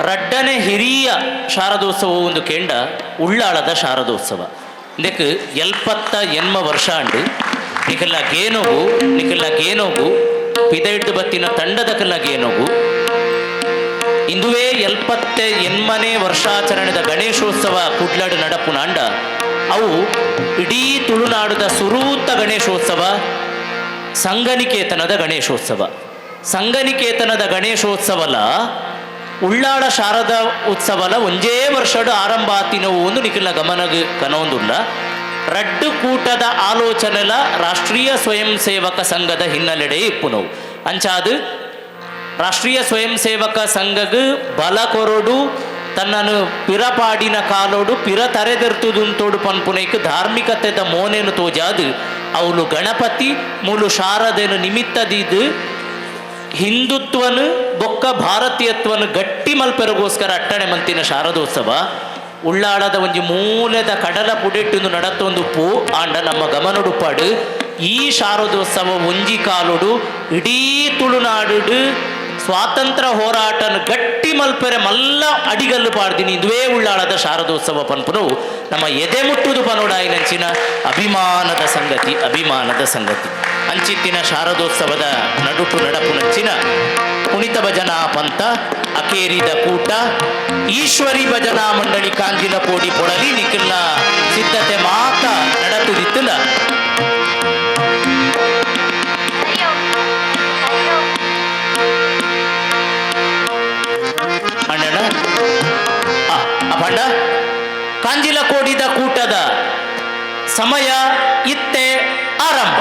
ರಡ್ಡನೆ ಹಿರಿಯ ಶಾರದೋತ್ಸವ ಒಂದು ಕೇಂಡ ಉಳ್ಳಾಳದ ಶಾರದೋತ್ಸವ ಇದಕ್ಕೆ 78 ವರ್ಷ ಅಂಡು ನಿಕಲ್ಲ ಗೇನೋಗು ಪಿದೈಟ್ಟು ಬತ್ತಿನ ತಂಡದ ಕಲ್ಲ ಗೇನೋಗು ಇಂದುವೇ 78ನೇ ವರ್ಷಾಚರಣೆದ ಗಣೇಶೋತ್ಸವ ಕುಡ್ಲಾಡು ನಡಪುನ ಅಂಡ ಅವು ಇಡೀ ತುಳುನಾಡುದ ಸುರೂತ ಗಣೇಶೋತ್ಸವ ಸಂಘನಿಕೇತನದ ಗಣೇಶೋತ್ಸವಲ ಉಳ್ಳಾಳ ಶಾರದಾ ಉತ್ಸವಲ ಒಂಜೇ ವರ್ಷಡು ಆರಂಭ ಆತಿನವು ಒಂದು ನಿಖಿಲ್ನ ಗಮನಗ ಕನೊಂದುಲ್ಲ ರಡ್ಡು ಕೂಟದ ಆಲೋಚನೆಲ ರಾಷ್ಟ್ರೀಯ ಸ್ವಯಂ ಸೇವಕ ಸಂಘದ ಹಿನ್ನೆಲೆಡೆ ಇಪ್ಪುನವು ಅಂಚಾದು ರಾಷ್ಟ್ರೀಯ ಸ್ವಯಂ ಸೇವಕ ಸಂಘಗ್ ಬಲ ಕೊರಡು ತನ್ನನ್ನು ಪಿರಪಾಡಿನ ಕಾಲೋಡು ಪಿರ ತರೆದೆರ್ತುದುಂತೋಡು ಪನ್ಪುನೈಕ್ ಧಾರ್ಮಿಕತೆದ ಮೋನೇನು ತೋಜಾದು ಅವಳು ಗಣಪತಿ ಮೂಲು ಶಾರದೆನು ನಿಮಿತ್ತದಿದ್ದು ಹಿಂದುತ್ವನು ಬೊಕ್ಕ ಭಾರತೀಯತ್ವನು ಗಟ್ಟಿ ಮಲ್ಪೆರಗೋಸ್ಕರ ಅಟ್ಟಣೆ ಮಂತಿನ ಶಾರದೋತ್ಸವ ಉಳ್ಳಾಳದ ಒಂಜಿ ಮೂಲೆದ ಕಡಲ ಪುಡೆಟ್ಟು ನಡತೊಂದು ಪೂ ಆಂಡ ನಮ್ಮ ಗಮನಡುಪಾಡು ಈ ಶಾರದೋತ್ಸವ ಒಂಜಿ ಕಾಲುಡು ಇಡೀ ತುಳುನಾಡು ಸ್ವಾತಂತ್ರ್ಯ ಹೋರಾಟನ ಗಟ್ಟಿ ಮಲ್ಪೆರೆ ಮಲ್ಲ ಅಡಿಗಲ್ಲು ಪಾಡ್ದಿನಿ ಇದುವೇ ಉಳ್ಳಾಳದ ಶಾರದೋತ್ಸವ ಪನ್ಪುನು ನಮ್ಮ ಎದೆ ಮುಟ್ಟುದು ಪನೋಡಾಯಿನಂಚಿನ ಅಭಿಮಾನದ ಸಂಗತಿ ಅಂಚಿತ್ತಿನ ಶಾರದೋತ್ಸವದ ನಡುಟು ನಡಪುನಂಚಿನ ಕುಣಿತ ಭಜನಾ ಪಂಥ ಅಕೇರಿದ ಕೂಟ ಈಶ್ವರಿ ಭಜನಾ ಮಂಡಳಿ ಕಾಂಜಿನ ಕೋಡಿ ಪೊಳಲಿ ನಿಖಿಲ್ನ ಸಿದ್ಧತೆ ಮಾತ ನಡತುದಿತ್ತಲ್ಲ ಅಣ್ಣನ ಅಪಂಡ ಕಾಂಜಿಲ ಕೋಡಿದ ಕೂಟದ ಸಮಯ ಇತ್ತೆ ಆರಂಭ.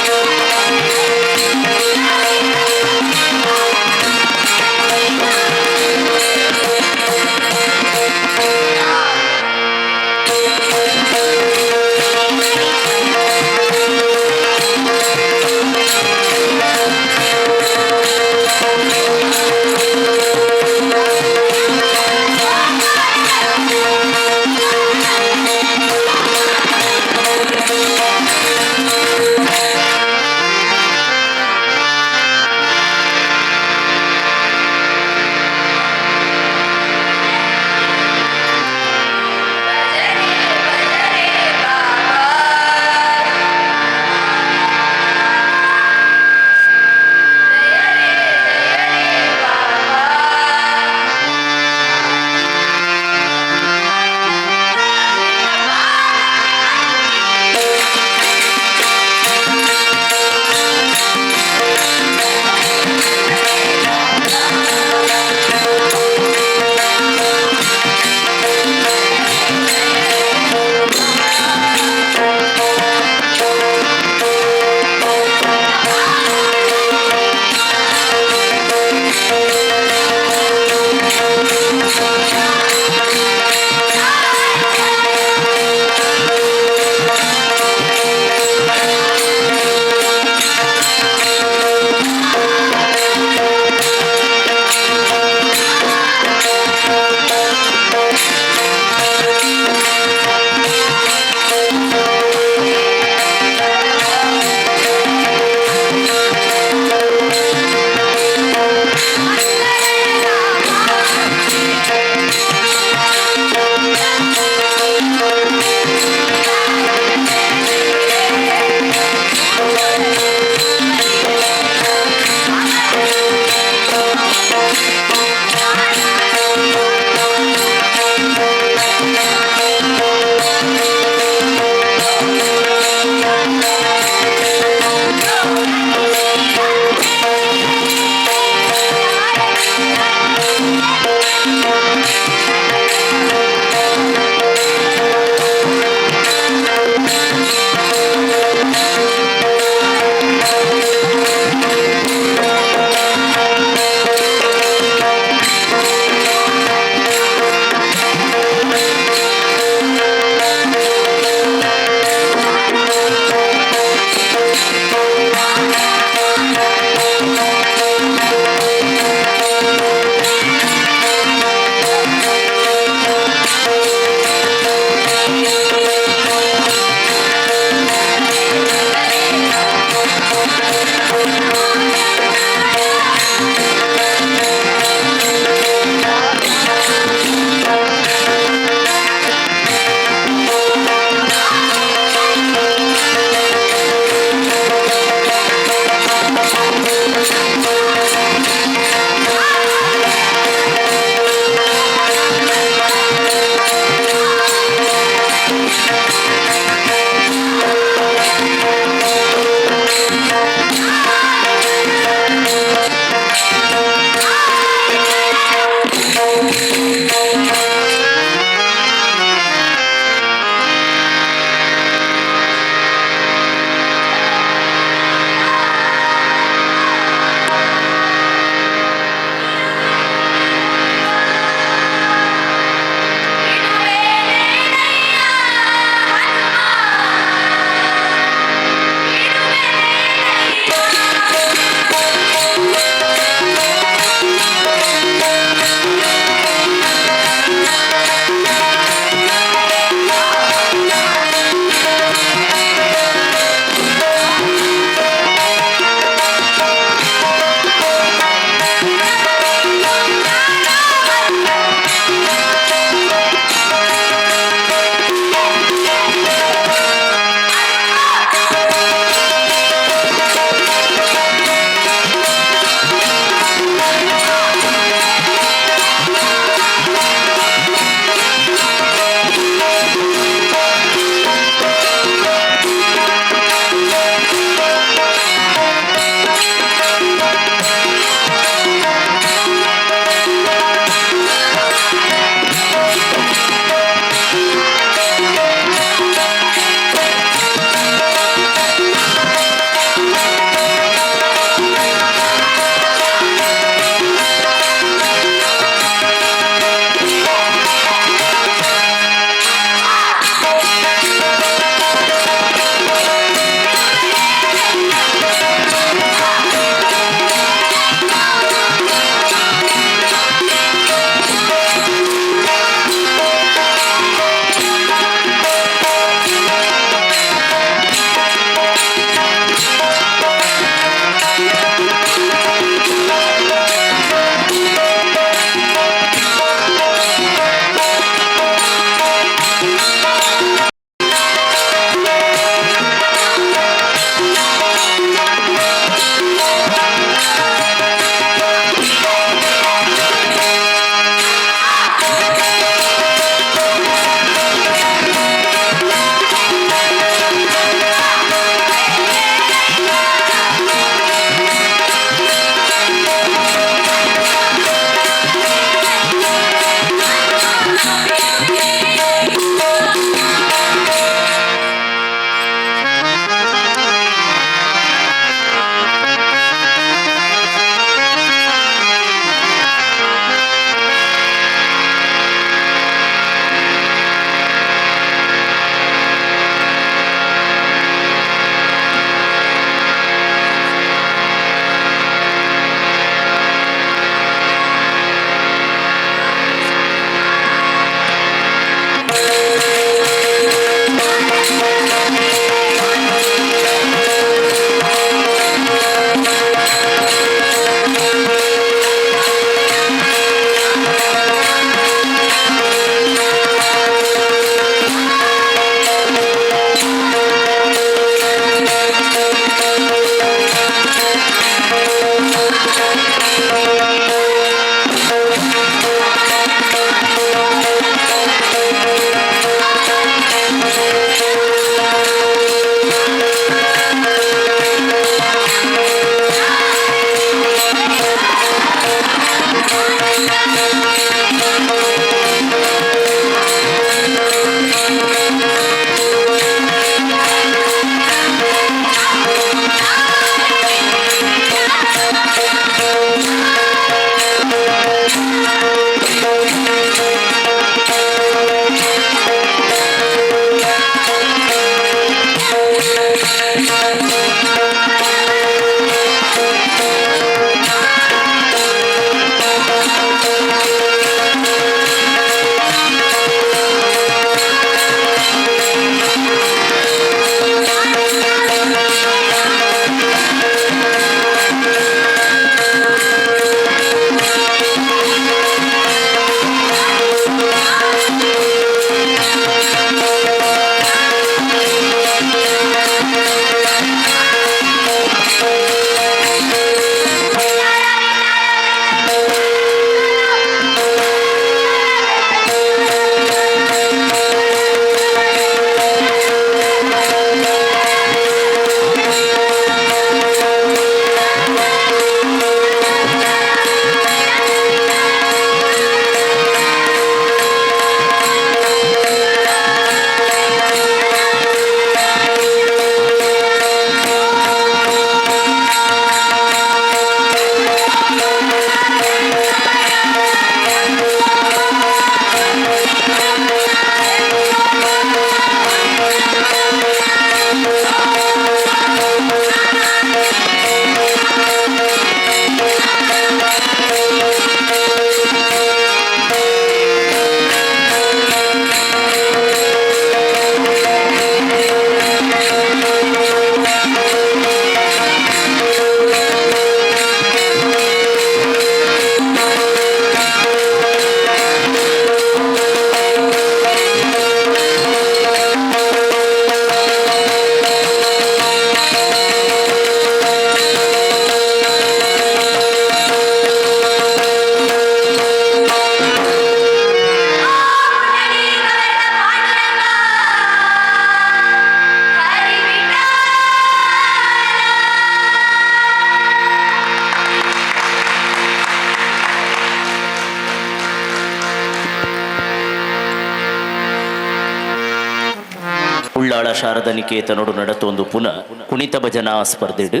ಉಳ್ಳಾಳ ಶಾರದಾ ನಿಕೇತನೋಡು ನಡತೊಂದು ಪುನಃ ಕುಣಿತ ಭಜನಾ ಸ್ಪರ್ಧೆಡು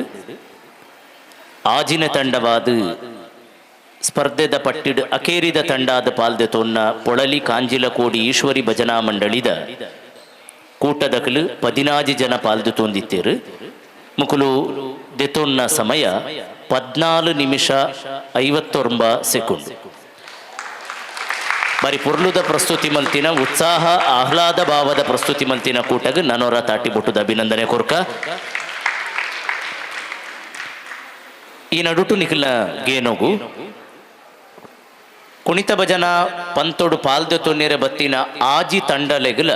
ಆಜಿನ ತಂಡವಾದ ಸ್ಪರ್ಧೆದ ಪಟ್ಟಿಡು ಅಕೇರಿದ ತಂಡಾದ ಪಾಲ್ದೆ ತೊನ್ನ ಪೊಳಲಿ ಕಾಂಜಿಲ ಕೋಡಿ ಈಶ್ವರಿ ಭಜನಾ ಮಂಡಳಿದ ಕೂಟದಕಲು 14 ಜನ ಪಾಲ್ದು ತೊಂದಿತ್ತೇರು ಮುಕುಲು ದೆತೊನ್ನ ಸಮಯ 14 ನಿಮಿಷ 59 ಸೆಕೆಂಡ್. ಬಾರಿ ಪುರ್ಲುದ ಪ್ರಸ್ತುತಿ ಮಲ್ತಿನ ಉತ್ಸಾಹ ಆಹ್ಲಾದ ಭಾವದ ಪ್ರಸ್ತುತಿ ಮಲ್ತಿನ ಕೂಟಗ ನನೋರ ತಾಟಿ ಬುಟ್ಟುದ ಅಭಿನಂದನೆ ಕೊರ್ಕ. ಈ ನಡುಟು ನಿಖಿಲ ಗೇನೋಗು ಕುಣಿತ ಭಜನಾ ಪಂತೋಡು ಪಾಲ್ದೆ ತೊನ್ನೆರೆ ಬತ್ತಿನ ಆಜಿ ತಂಡಲೆಗಲ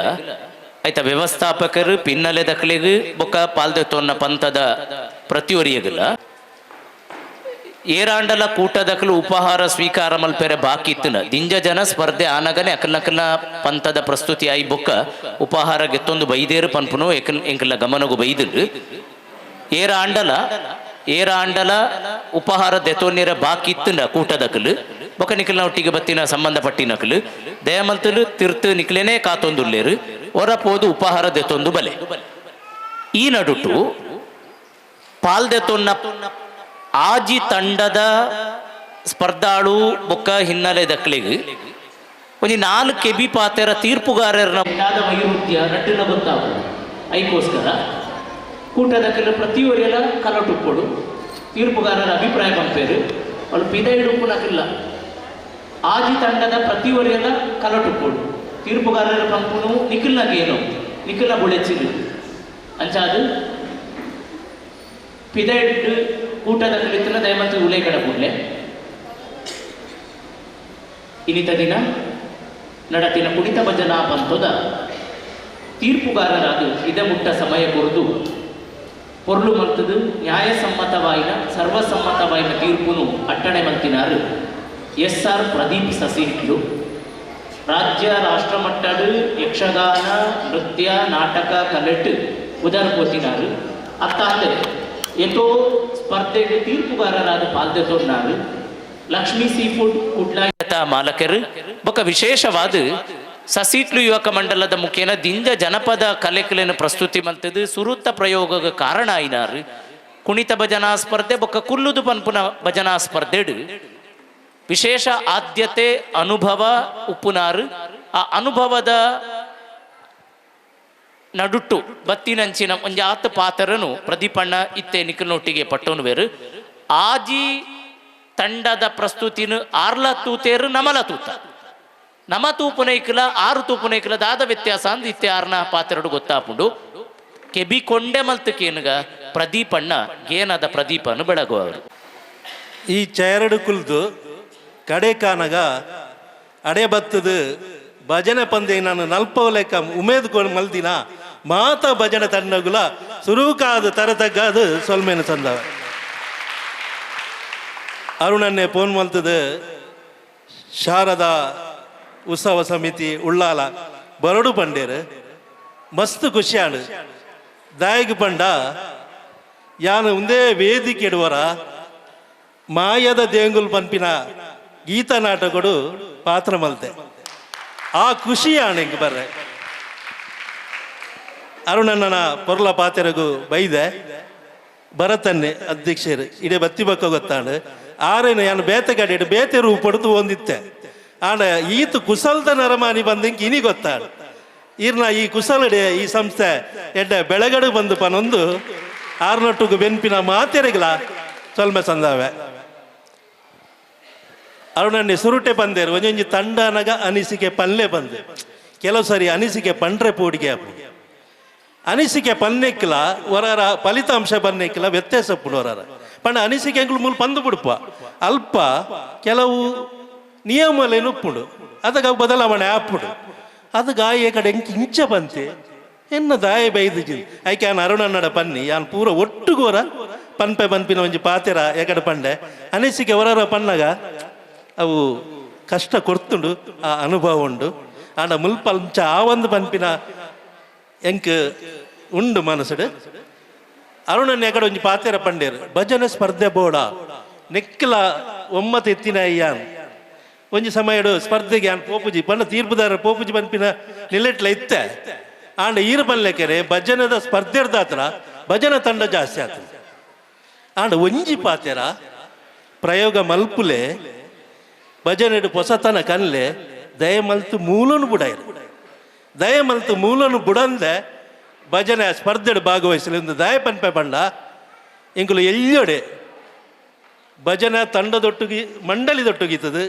ಆಯ್ತ ವ್ಯವಸ್ಥಾಪಕರು ಪಿನ್ನಲೆ ದಕ್ಲೆಗು ಬೊಕ್ಕ ಪಾಲ್ದೆ ತೊನ್ನ ಪಂತದ ಪ್ರತಿಯೊರಿಯಗಲ ಏರಾಂಡಲ ಕೂಟದಕಲು ಉಪಹಾರ ಸ್ವೀಕಾರ ಮಲ್ಪೆರೆ ಬಾಕಿ ಇತ್ತನ ದಿಂಜ ಜನ ಸ್ಪರ್ಧೆ ಆನಗನೆ ಅಕಲ್ನಕಲ್ನ ಪಂತದ ಪ್ರಸ್ತುತಿ ಆಯಿ ಬೊಕ್ಕ ಉಪಹಾರ ಗೆತ್ತೊಂದು ಬೈದೇರು ಪನ್ಪುನು ಎಂಕಲ್ಲ ಗಮನಗು ಬೈದಿಲ್ ಏರಾಂಡಲ ಉಪಹಾರ ದೆತೊನ್ನೆರ ಬಾಕಿ ಇತ್ತನ ಕೂಟದಕಲು ಬೊಕ್ಕ ನಿಖಲ್ನ ಒಟ್ಟಿಗೆ ಬತ್ತಿನ ಸಂಬಂಧಪಟ್ಟಿನಕಲು ದಯಮಲ್ತಲು ತಿರ್ತು ನಿಖಲೇನೆ ಕಾತೊಂದುಲ್ಲೇರು ಹೊರ ಪೋದು ಉಪಹಾರ ದೆತೊಂದು ಬಲೆ. ಈ ನಡುಟು ಪಾಲ್ದೆತೊನ್ನ ಆಜಿ ತಂಡದ ಸ್ಪರ್ಧಾಳು ಬೊಕ್ಕ ಹಿನ್ನೆಲೆ ದಕ್ಲೆಗೆ ಒಂದು 4 ಕೆಬಿ ಪಾತೆರ ತೀರ್ಪುಗಾರರನ ವೈರುಧ್ಯ ನಟಿನ ಗೊತ್ತಾಗುದು ಐಕೋಸ್ಕರ ಕೂಟದಕ್ಕೆಲ್ಲ ಪ್ರತಿಯೊರೆಲ್ಲ ಕಲಟುಕ್ಕೊಡು ತೀರ್ಪುಗಾರರ ಅಭಿಪ್ರಾಯ ಬಂಪೇರು ಅವಳು ಪಿದೈಡುಪ್ಪುನಕ್ಕಿಲ್ಲ ಆಜಿ ತಂಡದ ಪ್ರತಿಯೊರೆಲ್ಲ ಕಲಟುಕ್ಕೊಡು ತೀರ್ಪುಗಾರರ ಪಂಪುನು ನಿಖಿಲ್ನಾಗೇನು ನಿಖಿಲ್ನ ಬುಳೆಚಿರು ಅಂಚಾದು ಪಿದೈಡ್ ಕೂಟದ ಕಲಿತನ ದಯಮಂತ ಉಲೇಖನ ಕೂಡಲೇ ಇನ್ನಿತ ದಿನ ನಡತಿನ ಕುಣಿತ ಭಜನಾ ಪಂಥದ ತೀರ್ಪುಗಾರರಾದ ಇದಮುಟ್ಟ ಸಮಯ ಕೊರದು ಪೊರ್ಲು ಮಂತದು ನ್ಯಾಯಸಮ್ಮತವಾಯಿನ ಸರ್ವಸಮ್ಮತವಾಯಿನ ತೀರ್ಪುನು ಅಟ್ಟಣೆ ಮಂತಿನಾರು SR ಪ್ರದೀಪ್ ಸಸಿಹಿಟ್ಲು ರಾಜ್ಯ ರಾಷ್ಟ್ರಮಟ್ಟಡು ಯಕ್ಷಗಾನ ನೃತ್ಯ ನಾಟಕ ಕಲೆಟ್ ಉದರ್ ಪೋತಿನಾರು ಅತ್ತಾಂದೆ ಎಷ್ಟೋ ಸ್ಪರ್ಧೆಗೆ ತೀರ್ಪುಗಾರರಾದ ಪಾಲ್ದೆ ತೊಂಡಾರು ಲಕ್ಷ್ಮೀ ಸೀ ಫುಡ್ ಕುಡ್ಲಾಯತ ಮಾಲಕರು ಬೊಕ್ಕ ವಿಶೇಷವಾದ ಸಸೀಟ್ಲು ಯುವಕ ಮಂಡಲದ ಮುಖೇನ ದಿಂಜ ಜನಪದ ಕಲೆಕಲೆಯನ್ನು ಪ್ರಸ್ತುತಿ ಮಂತದು ಸುರುತ್ತ ಪ್ರಯೋಗಗ ಕಾರಣ ಆಯ್ನಾರು ಕುಣಿತ ಭಜನಾ ಸ್ಪರ್ಧೆ ಬೊಕ್ಕ ಕುಲ್ಲುದು ಪನ್ಪುನ ಭಜನಾ ಸ್ಪರ್ಧೆಡು ವಿಶೇಷ ಆದ್ಯತೆ ಅನುಭವ ಉಪ್ಪುನಾರು ಆ ಅನುಭವದ ನಡುಟ್ಟು ಬತ್ತಿನಂಚಿನ ಒಂಜಾತ್ ಪಾತ್ರನು ಪ್ರದೀಪಣ್ಣ ಇತ್ತೆ ನಿಖಲ್ನೊಟ್ಟಿಗೆ ಪಟ್ಟೋನು ಬೇರು ಆಜಿ ತಂಡದ ಪ್ರಸ್ತುತಿನ 6 ತೂತೇರು ನಮಲ ತೂತ ನಮ ತೂಪುನೈಕಲ 6 ತೂಪುನೈಕಲ ದಾದ ವ್ಯತ್ಯಾಸ ಅಂದ್ ಇತ್ತೆ 6ನ ಪಾತ್ರೆಡು ಗೊತ್ತಾಪುಂಡು ಕೆಬಿ ಕೊಂಡೆ ಮಲ್ತಕೇನುಗ ಪ್ರದೀಪಣ್ಣ ಗೇನದ ಪ್ರದೀಪನು ಬೆಳಗುವವರು ಈ ಚೇರಡು ಕುಲ್ದು ಕಡೆ ಕಾನಗ ಅಡೆ ಬತ್ತದು ಭಜನೆ ಪಂದೆ ನಾನು ನಲ್ಪವ ಲೆಕ್ಕ ಉಮೇದ್ಕೊಂಡು ಮಲ್ದಿನ ಮಾತ ಭಜನೆ ತಂಡಗುಲ ಸುರುಕಾದ ತರತಗ್ಗಾದು ಸೊಲ್ಮೇನು ತಂದವ ಅರುಣನ್ನೇ ಫೋನ್ ಮಲ್ತದು ಶಾರದಾ ಉತ್ಸವ ಸಮಿತಿ ಉಳ್ಳಾಲ ಬರಡು ಪಂಡೇರು ಮಸ್ತ್ ಖುಷಿಯಾಡು ದಾಯಿಗೆ ಪಂಡ ಯಾನು ಒಂದೇ ವೇದಿಕೆ ಇಡುವರ ಮಾಯದ ದೇಂಗುಲ್ ಪಂಪಿನ ಗೀತ ನಾಟಕಡು ಪಾತ್ರ ಮಲ್ತೆ ಆ ಖುಷಿಯಾಣ ಹಿಂಗೆ ಬರ್ರೆ ಅರುಣಣ್ಣನ ಪೊರ್ಲ ಪಾತೆರಗು ಬೈದೆ ಭರತನ್ನೇ ಅಧ್ಯಕ್ಷರು ಇಡೇ ಬತ್ತಿ ಬಕ್ಕ ಗೊತ್ತಾಂಡು ಆರೇನು ಯಾನು ಬೇತೆಗಾಡಿ ಬೇತೆ ರೂ ಪಡ್ತು ಹೊಂದಿತ್ತೆ ಆಂಡ ಈತು ಕುಸಲ್ದ ನರಮಾನಿ ಬಂದಿಂಗ್ ಇನಿ ಗೊತ್ತಾಡು ಈರ್ನ ಈ ಕುಸಲಡೆ ಈ ಸಂಸ್ಥೆ ಎಡ್ಡೆ ಬೆಳಗಡೆ ಬಂದು ಪನೊಂದು ಆರ್ನೊಟ್ಟುಗು ಬೆನ್ಪಿನ ಮಾತೆರೆಗ್ಲ ಸೊಲ್ಮೆ ಸಂದಾವೆ ಅರುಣನ್ನೇ ಸುರುಟೆ ಬಂದೇರು ಒಂಜೊಂಜಿ ತಂಡನಗ ಅನಿಸಿಕೆ ಪಲ್ಲೆ ಬಂದೆ ಕೆಲವು ಸರಿ ಅನಿಸಿಕೆ ಪಂಡ್ರೆ ಪೋಡಿಗೆ ಅಪ್ಪು ಅನಿಸಿಕೆ ಪನ್ನೆಕ್ಕಿಲ್ಲ ಹೊರರ ಫಲಿತಾಂಶ ಬನ್ನೆಕ್ಕಿಲ್ಲ ವ್ಯತ್ಯಾಸ ಪುಡು ಹೊರರ ಪಂಡ ಅನಿಸಿಕೆಗಳು ಮೂಲ ಪಂದು ಬಿಡುಪ ಅಲ್ಪ ಕೆಲವು ನಿಯಮಲೇನು ಉಪ್ಪುಡು ಅದಕ್ಕೆ ಬದಲಾವಣೆ ಆಪುಡು ಅದು ಗಾಯ ಕಡೆ ಇಂಚ ಬಂತೆ ಎನ್ನ ದಾಯ ಬೈದು ಐಕೆ ಯಾನ್ ಅರುಣನ್ನಡ ಪನ್ನಿ ಯಾನ್ ಪೂರ ಒಟ್ಟುಗೋರ ಪನ್ಪೆ ಪನ್ಪಿನ ಒಂಜಿ ಪಾತೆರ ಎಕಡೆ ಪಂಡೆ ಅನಿಸಿಕೆ ಹೊರರ ಪನ್ನಗ ಅವು ಕಷ್ಟ ಕೊಡ್ತುಂಡು ಆ ಅನುಭವ ಉಂಡು ಆಂಡ ಮುಲ್ಪಂಚ ಆ ಒಂದು ಪನ್ಪಿನ ಎಂಕ್ ಉಂಡು ಮನಸ್ಸುಡು ಅರುಣನ್ ಎಕಡೆ ಒಂಜಿ ಪಾತೆರ ಪಂಡೇರು ಭಜನೆ ಸ್ಪರ್ಧೆ ಬೋಡ ನೆಕ್ಕಲ ಒಮ್ಮತ ಎತ್ತಿನ ಅಯ್ಯಾನ್ ಒಂಜಿ ಸಮಯಡು ಸ್ಪರ್ಧೆಗೆ ಯಾನ್ ಪೋಪುಜಿ ಪಂಡ ತೀರ್ಪುದಾರ ಪೋಪುಜಿ ಪನ್ಪಿನ ನಿಲೆಟ್ಲ ಇತ್ತೆ ಆಂಡ ಈರು ಪಲ್ಲೆಕೆರೆ ಭಜನದ ಸ್ಪರ್ಧೆರ್ದ ಹತ್ರ ಭಜನ ತಂಡ ಜಾಸ್ತಿ ಆಗ್ತದೆ. ಆಂಡ ಒಂಜಿ ಪಾತೆರ ಪ್ರಯೋಗ ಮಲ್ಪುಲೆ ಭಜನೆಡು ಹೊಸತನ ಕನ್ಲೆ ದಯ ಮಲ್ತು ಮೂಲನು ಬುಡಾಯಿರು. ದಯ ಮಲ್ತು ಮೂಲನು ಬುಡಂದೆ ಭಜನೆ ಸ್ಪರ್ಧೆಡು ಭಾಗವಹಿಸಲಿ ಒಂದು ದಯ ಪನ್ಪೆ ಪಂಡ ಎಂಕುಲು ಎಲ್ಲೊಡೆ ಭಜನೆ ತಂಡದೊಟ್ಟಿಗೆ ಮಂಡಳಿದೊಟ್ಟಿಗಿತ್ತದು.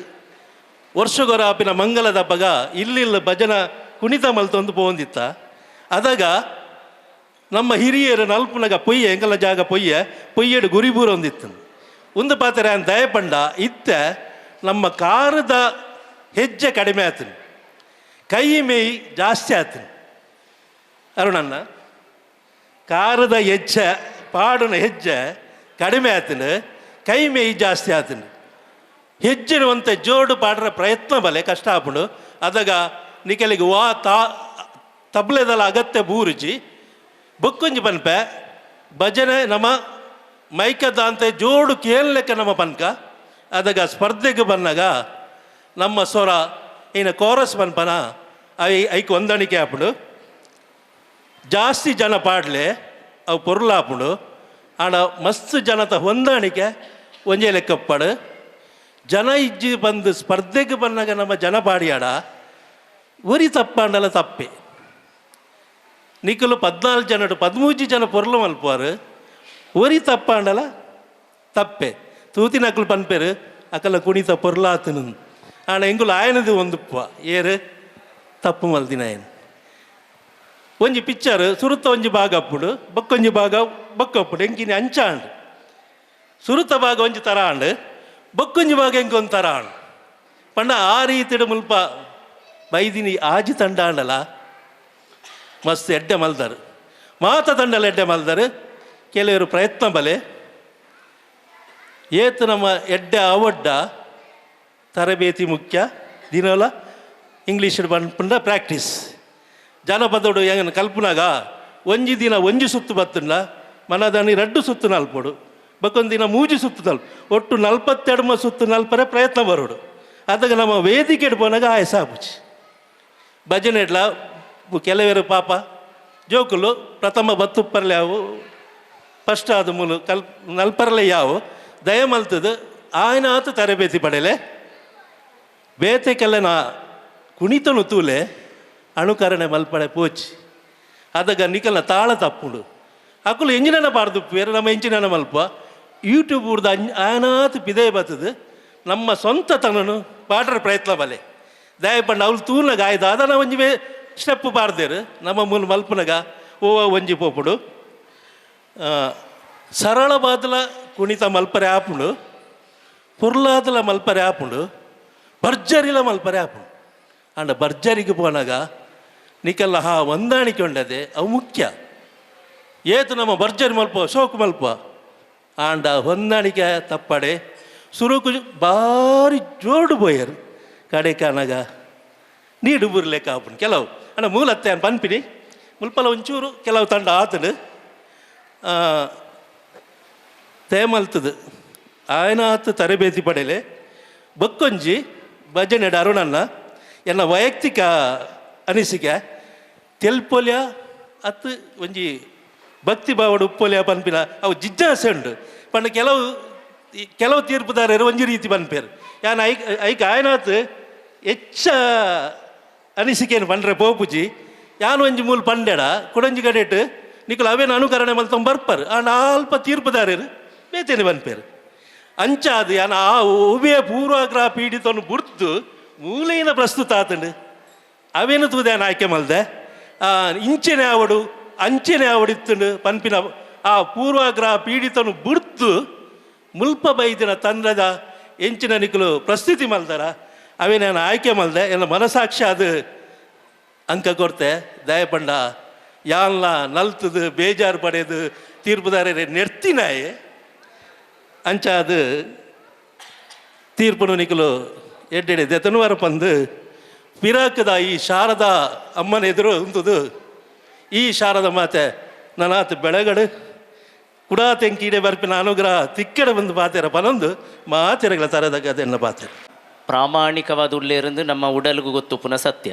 ವರ್ಷಗೊರ ಆಪಿನ ಮಂಗಲದ ಹಬ್ಬಗ ಇಲ್ಲಿಲ್ಲ ಭಜನ ಕುಣಿತ ಮಲ್ತೊಂದು ಪೋಂದಿತ್ತ. ಅದಾಗ ನಮ್ಮ ಹಿರಿಯರು ನಲ್ಪುನಗ ಪೊಯ್ಯ ಎಂಕಲ ಜಾಗ ಪೊಯ್ಯಡು ಗುರಿಬೂರ ಒಂದಿತ್ತು. ಒಂದು ಪಾತ್ರೆ ಅಂತ ದಯ ಪಂಡ ಇತ್ತೆ ನಮ್ಮ ಕಾರದ ಹೆಜ್ಜೆ ಕಡಿಮೆ ಆತನು, ಕೈ ಮೇಯಿ ಜಾಸ್ತಿ ಆತನು. ಅರುಣನ್ನ ಕಾರದ ಹೆಜ್ಜೆ ಪಾಡಿನ ಹೆಜ್ಜೆ ಕಡಿಮೆ ಆತನು, ಕೈ ಮೇಯಿ ಜಾಸ್ತಿ ಆತನು. ಹೆಜ್ಜೆನುವಂತೆ ಜೋಡು ಪಾಡ್ರ ಪ್ರಯತ್ನ ಬಲೆ ಕಷ್ಟ ಆಪುಂಡು. ಅದಾಗ ನಿಕಲಿಗೆ ವಾ ತಬ್ಲೆದಲ್ಲ ಅಗತ್ಯ ಬೂರುಜಿ ಬೊಕ್ಕೊಂಜಿ ಪನ್ಪೆ ಭಜನೆ ನಮ್ಮ ಮೈಕದ ಅಂತ ಜೋಡು ಕೇಳಲೆಕ್ಕ ನಮ್ಮ ಪನ್ಕ. ಅದಾಗ ಸ್ಪರ್ಧೆಗೆ ಬಂದಾಗ ನಮ್ಮ ಸ್ವರ ಇನ್ನು ಕೋರಸ್ ಪನ್ಪನ ಐಕ್ ಹೊಂದಾಣಿಕೆ ಆಪುಂಡು. ಜಾಸ್ತಿ ಜನ ಪಾಡ್ಲೆ ಅವು ಪೊರ್ಲಾಪುಂಡು. ಆಂಡ ಮಸ್ತ್ ಜನತ ಹೊಂದಾಣಿಕೆ ಒಂಜೇ ಲೆಕ್ಕಪ್ಪಡು. ಜನ ಇಜ್ಜಿ ಬಂದು ಸ್ಪರ್ಧೆಗೆ ಬಂದಾಗ ನಮ್ಮ ಜನ ಪಾಡಿಯಾಡ ಒರಿ ತಪ್ಪಾಂಡಲ ತಪ್ಪೆ. ನಿಖಲು 14 ಜನಡು 13 ಜನ ಪೊರ್ಲು ಮಲ್ಪುವಾರು ಒರಿ ತಪ್ಪಾಂಡಲ ತಪ್ಪೆ. ತೂತಿನ ಅಕ್ಕಲು ಪನ್ಪೇರು ಅಕ್ಕಲ ಕುಣಿತ ಪೊರ್ಲಾತನು. ಆಣ ಎಂಗುಲು ಆಯನದು ಒಂದು ಏರು ತಪ್ಪು ಮಲ್ದಿನ ಏನು ಒಂಜಿ ಪಿಕ್ಚರ್ ಸುರುತ ಒಂಜಿ ಭಾಗ ಅಪ್ಪುಡು ಬಕ್ಕೊಂಜಿ ಭಾಗ ಬಕ್ಕಪ್ಪುಡು ಎಂಕಿನಿ ಅಂಚಾಂಡು ಸುರುತ ಭಾಗ ಒಂಜಿ ತರ ಆಂಡು ಬಕ್ಕೊಂಜಿ ಭಾಗ ಎಂಕೊಂದು ತರ ಆಂಡು ಪಂಡ ಆ ರೀತಿಡು ಮುಲ್ಪ ಬೈದಿನಿ ಆಜಿ ತಂಡ ಆಂಡಲ ಮಸ್ತ್ ಎಡ್ಡೆ ಮಲ್ದರು ಮಾತ ತಂಡಲ ಎಡ್ಡೆ ಮಲ್ದರು. ಕೆಲವರು ಪ್ರಯತ್ನ ಬಲೆ ಏತು ನಮ್ಮ ಎಡ್ಡೆ ಅವಡ್ಡ ತರಬೇತಿ ಮುಖ್ಯ ದಿನವಲ್ಲ ಇಂಗ್ಲೀಷ್ ಪಂಡ ಪ್ರಾಕ್ಟೀಸ್ ಜನಪದೋಡು ಹೆಂಗ ಕಲ್ಪನಾಗ ಒಂಜಿ ದಿನ ಒಂಜಿ ಸುತ್ತು ಬತ್ತುಂಡ ಮನದಾನಿ 2 ಸುತ್ತು ನಲ್ಪೋಡು ಬಕ್ಕೊಂದು ದಿನ 3 ಸುತ್ತು ನಲ್ಪ ಒಟ್ಟು 42 ಸುತ್ತು ನಲ್ಪರೆ ಪ್ರಯತ್ನ ಬರೋಡು. ಅದಾಗ ನಮ್ಮ ವೇದಿಕೆ ಪೋನಾಗ ಆಯಸಾಪುಚಿ ಭಜನೆಡ್ಲ ಕೆಲವರು ಪಾಪ ಜೋಕುಲು ಪ್ರಥಮ ಬತ್ತುಪ್ಪರ್ಲೆ ಯಾವು ಫಸ್ಟ್ ಆದ ಮೂಲು ನಲ್ಪರ್ಲೆ ಯಾವು ದಯ ಮಲ್ತದು ಆಯ್ನ ಆತು ತರಬೇತಿ ಪಡೆಯಲೆ ಬೇತೆಕೆಲ್ಲ ನಾ ಕುಣಿತನು ತೂಲೆ ಅಣುಕರಣೆ ಮಲ್ಪಡೆ ಪೋಚಿ. ಅದಾಗ ನಿಕಲ್ನ ತಾಳ ತಪ್ಪುಂಡು ಅಕ್ಕಲು ಎಂಜಿನ ಪಾಡ್ದುಪ್ಪೇರು ನಮ್ಮ ಎಂಚಿನ ಮಲ್ಪ ಯೂಟ್ಯೂಬ್ ಉಡ್ದು ಆನಾತು ಪಿದೇ ಬರ್ತದೆ ನಮ್ಮ ಸ್ವಂತ ತನನು ಪಾಡ್ರ ಪ್ರಯತ್ನ ಬಲೆ ದಯ ಪಂಡ ಅವ್ಲು ತೂರ್ನಾಗ ಆಯ್ದು ಅದನ್ನ ಒಂಜಿ ಸ್ಟೆಪ್ ಪಾಡ್ದೇರು ನಮ್ಮ ಮೂಲ ಮಲ್ಪನಾಗ ಒಂಜಿ ಪೋಪುಡು ಸರಳ ಬಾದಲ ಕುಣಿತ ಮಲ್ಪರೆ ಆಪುಂಡು ಪುರ್ಲಾದಲ ಮಲ್ಪರೆ ಆಪುಂಡು ಭರ್ಜರಿಲ ಮಲ್ಪರೆ ಆಪುಂಡು. ಅಂಡ ಭರ್ಜರಿಗೆ ಪೋನಾಗ ನಿಕಲ್ಲ ಹೊಂದಾಣಿಕೆ ಉಂಡದೆ ಅವು ಮುಖ್ಯ. ಏತು ನಮ್ಮ ಭರ್ಜರಿ ಮಲ್ಪ ಶೋಕು ಮಲ್ಪ ಆಂಡ ಹೊಂದಾಣಿಕೆ ತಪ್ಪಡೆ ಸುರುಕು ಭಾರಿ ಜೋಡು ಬೋಯರು ಕಡೆ ಕಾನಾಗ ನೀಡು ಬುರ್ಲೆಕ್ಕ ಆಪುಂಡು. ಕೆಲವು ಅಣ್ಣ ಮೂಲತ್ತೆ ಅನ್ ಪನ್ಪಿನಿ ಮುಲ್ಪಲ ಒಂಚೂರು ಕೆಲವು ತಂಡ ಆತಡು ತೇಮಲ್ತದು ಆಯ್ನ ಆತು ತರಬೇತಿ ಪಡೆಯಲೆ ಬಕ್ಕೊಂಜಿ ಭಜನೆಡು ಅರುಣನ್ನ ಎನ್ನ ವೈಯಕ್ತಿಕ ಅನಿಸಿಕೆ ತೆಲ್ಪೊಲ್ಯ ಅತ್ತು ಒಂಜಿ ಭಕ್ತಿ ಭಾವಡು ಉಪ್ಪೊಲ್ಯ ಪನ್ಪಿನ ಅವು ಜಿಜ್ಞಾಸೆ ಉಂಡು ಪಂಡ ಕೆಲವು ತೀರ್ಪುದಾರರು ಒಂಜಿ ರೀತಿ ಪನ್ಪೇರು ಯಾನ್ ಐಕ ಆಯ್ನಾತು ಹೆಚ್ಚ ಅನಿಸಿಕೆಯನ್ನು ಪಂಡ್ರೆ ಪೋಪುಜಿ ಯಾನು ಒಂಜಿ ಮೂಲ ಪಂಡೆಡ ಕುಡಂಜಿ ಕಡೆಟ್ ನಿಕಲು ಅವೇನು ಅನುಕರಣೆ ಮಲ್ತೊಂದು ಬರ್ಪರು ಆ ನಾಲ್ಪ ತೀರ್ಪುದಾರರು ಬೇತೇನೆ ಪನ್ಪೇರು ಅಂಚಾದು ಯಾನ ಆ ಉಭಯ ಪೂರ್ವಾಗ್ರಹ ಪೀಡಿತವನ್ನು ಬುಡ್ತು ಮೂಲೆಯಿಂದ ಪ್ರಸ್ತುತ ಆತಂಡು ಅವೇನು ತೂದೇನ ಆಯ್ಕೆ ಮಲ್ದೆ ಇಂಚೆನೆ ಆವಡು ಅಂಚೆನೆ ಆವಡಿತ್ತುಂಡು ಪನ್ಪಿನ ಆ ಪೂರ್ವಾಗ್ರಹ ಪೀಡಿತನು ಬುಡ್ತು ಮುಲ್ಪ ಬೈದಿನ ತಂಡದ ಎಂಚಿನ ನಿಕಲು ಪ್ರಸ್ತುತಿ ಮಲ್ದಾರ ಅವೇನೇನು ಆಯ್ಕೆ ಮಲ್ದೆ ಎಲ್ಲ ಮನಸಾಕ್ಷಿ ಅದು ಅಂಕ ಕೊಡ್ತೆ ದಯಪಂಡ ಯಾನ್ಲ ನಲ್ತದು ಬೇಜಾರು ಪಡೆಯೋದು ತೀರ್ಪುದಾರ ನೆರ್ತಿನಾಯೆ ಅಂಚ ಅದು ತೀರ್ಪುನು ನಿಕಲು ಎಡ್ಡೆಡೆ ದೆತನುವಾರ ಪಂದು ಪಿರಾಕದ ಈ ಶಾರದಾ ಅಮ್ಮನ ಎದುರು ಉಂತದು ಈ ಶಾರದ ಮಾತೆ ನನಾತು ಬೆಳಗಡು ಕುಡಾ ತೆಂಕೀಡೆ ಬರ್ಪಿನ ಅನುಗ್ರಹ ತಿಕ್ಕಡೆ ಬಂದು ಪಾತೆರ ಪನೊಂದು ಮಾತೆರಗಳ ತರದಾಗ ಅದೆನ್ನ ಪಾತೆರ ಪ್ರಾಮಾಣಿಕವಾದ ಉಳ್ಳೇರಂದು ನಮ್ಮ ಉಡಲಿಗೂ ಗೊತ್ತು ಪುನಃ ಸತ್ಯ.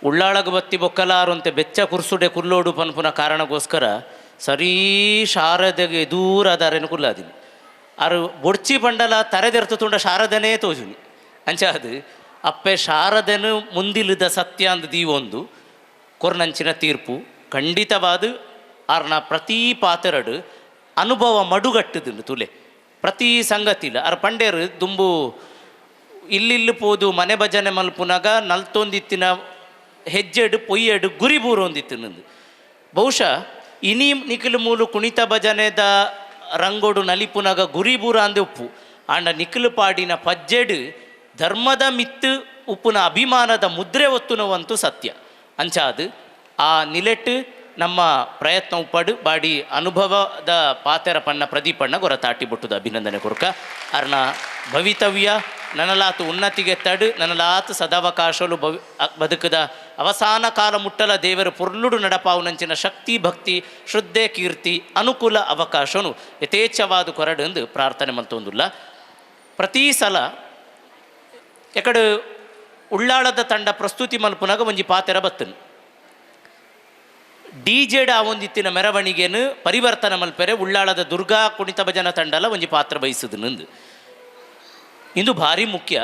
ಉಳ್ಳಾಳಗ ಬತ್ತಿ ಬೊಕ್ಕಲಾರು ಅಂತೆ ಬೆಚ್ಚ ಕುರ್ಸುಡೆ ಕುಲ್ಲೋಡು ಪನ್ಪುನ ಕಾರಣಕ್ಕೋಸ್ಕರ ಸರೀ ಶಾರದೆಗೆ ದೂರ ಅದಾರೇನು ಕುಲ್ಲಾದಿನಿ ಅರು ಬೊಡ್ಚಿ ಪಂಡಲ ತರೆದೆರ್ತು ತುಂಡ ಶಾರದನೇ ತೋಜುನಿ ಅಂಚಾದು ಅಪ್ಪೆ ಶಾರದೆನು ಮುಂದಿಲಿದ ಸತ್ಯ ಅಂದ ದೀವೊಂದು ಕೊರ್ನಂಚಿನ ತೀರ್ಪು ಖಂಡಿತವಾದ ಅರ್ನ ಪ್ರತಿ ಪಾತೆರಡು ಅನುಭವ ಮಡುಗಟ್ಟುದುಂಡು ತುಲೆ ಪ್ರತಿ ಸಂಗತಿಲ ಅರ್ ಪಂಡೇರು ದುಂಬು ಇಲ್ಲಿಲ್ಲಿ ಪೋದು ಮನೆ ಭಜನೆ ಮಲ್ಪುನಾಗ ನಲ್ತೊಂದಿತ್ತಿನ ಹೆಜ್ಜೆಡು ಪೊಯ್ಯೆಡು ಗುರಿ ಬೂರೊಂದಿತ್ತು ನಂದು ಬಹುಶಃ ಇನಿ ನಿಖಿಲು ಮೂಲು ಕುಣಿತ ಭಜನೆದ ರಂಗೋಡು ನಲಿಪುನಾಗ ಗುರಿ ಬೂರ ಅಂದೆ ಉಪ್ಪು ಆಂಡ ನಿಖಿಲು ಪಾಡಿನ ಪಜ್ಜೆಡು ಧರ್ಮದ ಮಿತ್ತು ಉಪ್ಪುನ ಅಭಿಮಾನದ ಮುದ್ರೆ ಒತ್ತುನವಂತೂ ಸತ್ಯ ಅಂಚಾದು ಆ ನಿಲೆಟ್ಟು ನಮ್ಮ ಪ್ರಯತ್ನ ಉಪ್ಪಡು ಬಾಡಿ ಅನುಭವದ ಪಾತೆರ ಪಣ್ಣ ಪ್ರದೀಪಣ್ಣ ಗೊರ ತಾಟಿ ಬಿಟ್ಟುದು ಅಭಿನಂದನೆ ಕೊರ್ಕ ಅರ್ನ ಭವಿತವ್ಯ ನನಲಾತು ಉನ್ನತಿಗೆ ತಡು ನನಲಾತು ಸದಾವಕಾಶಲು ಬದುಕದ ಅವಸಾನ ಕಾಲ ಮುಟ್ಟಲ ದೇವರು ಪುರ್ಲುಡು ನಡಪಾವುನಂಚಿನ ಶಕ್ತಿ ಭಕ್ತಿ ಶ್ರದ್ಧೆ ಕೀರ್ತಿ ಅನುಕೂಲ ಅವಕಾಶನು ಯಥೇಚ್ಛವಾದ ಕೊರಡು ಪ್ರಾರ್ಥನೆ ಮಲ್ತೊಂದುಲ್ಲ ಪ್ರತಿ ಸಲ ಎಕಡು ಉಳ್ಳಾಳದ ತಂಡ ಪ್ರಸ್ತುತಿ ಮಲ್ಪುನಾಗ ಒಂಜಿ ಪಾತೆರ ಬತ್ತನು ಡಿಜೆಡ್ ಆ ಒಂದಿತ್ತಿನ ಮೆರವಣಿಗೆನು ಪರಿವರ್ತನೆ ಮಲ್ಪೆರೆ ಉಳ್ಳಾಳದ ದುರ್ಗಾ ಕುಣಿತ ಭಜನ ತಂಡಲ ಒಂಜಿ ಪಾತ್ರ ಬಯಸುದು ನಂದು ಇಂದು ಭಾರಿ ಮುಖ್ಯ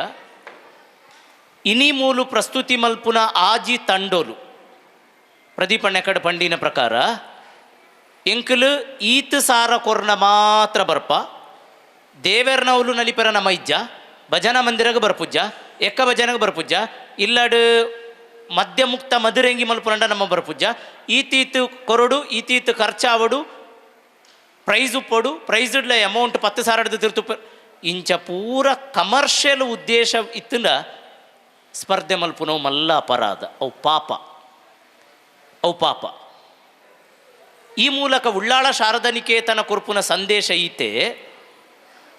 ಇನಿ ಮೂಲು ಪ್ರಸ್ತುತಿ ಮಲ್ಪುನ ಆಜಿ ತಂಡೋಲು ಪ್ರದೀಪಣ್ಣ ಎಕಡೆ ಪಂಡಿನ ಪ್ರಕಾರ ಎಂಕಲು ಈತ್ ಸಾರ ಕೊರ್ನ ಮಾತ್ರ ಬರ್ಪ ದೇವೇರ್ನವಲು ನಲಿಪೆರ ನಮ್ಮ ಇಜ್ಜ ಭಜನ ಮಂದಿರಗೆ ಬರ್ಪುಜ್ಜ ಎಕ್ಕ ಭಜನೆಗೆ ಬರ್ಪುಜ್ಜ ಇಲ್ಲಡು ಮಧ್ಯ ಮುಕ್ತ ಮಧುರೆಂಗಿ ಮಲ್ಪುರಂಡ ನಮ್ಮ ಬರ್ಪುಜ್ಜ ಈತೀತು ಕೊರಡು ಈತೀತು ಖರ್ಚಾವಡು ಪ್ರೈಸ್ ಉಪ್ಪಡು ಪ್ರೈಸ್ ಇಡ್ಲ ಅಮೌಂಟ್ 10,000 ತಿರ್ತು ಇಂಚ ಪೂರ ಕಮರ್ಷಿಯಲ್ ಉದ್ದೇಶ ಇತ್ತಂದ ಸ್ಪರ್ಧೆ ಮಲ್ಪುನವು ಮಲ್ಲ ಅಪರಾಧ ಅವು ಪಾಪ ಈ ಮೂಲಕ ಉಳ್ಳಾಳ ಶಾರದಾ ನಿಕೇತನ ಕೊರ್ಪುನ ಸಂದೇಶ ಈತೆ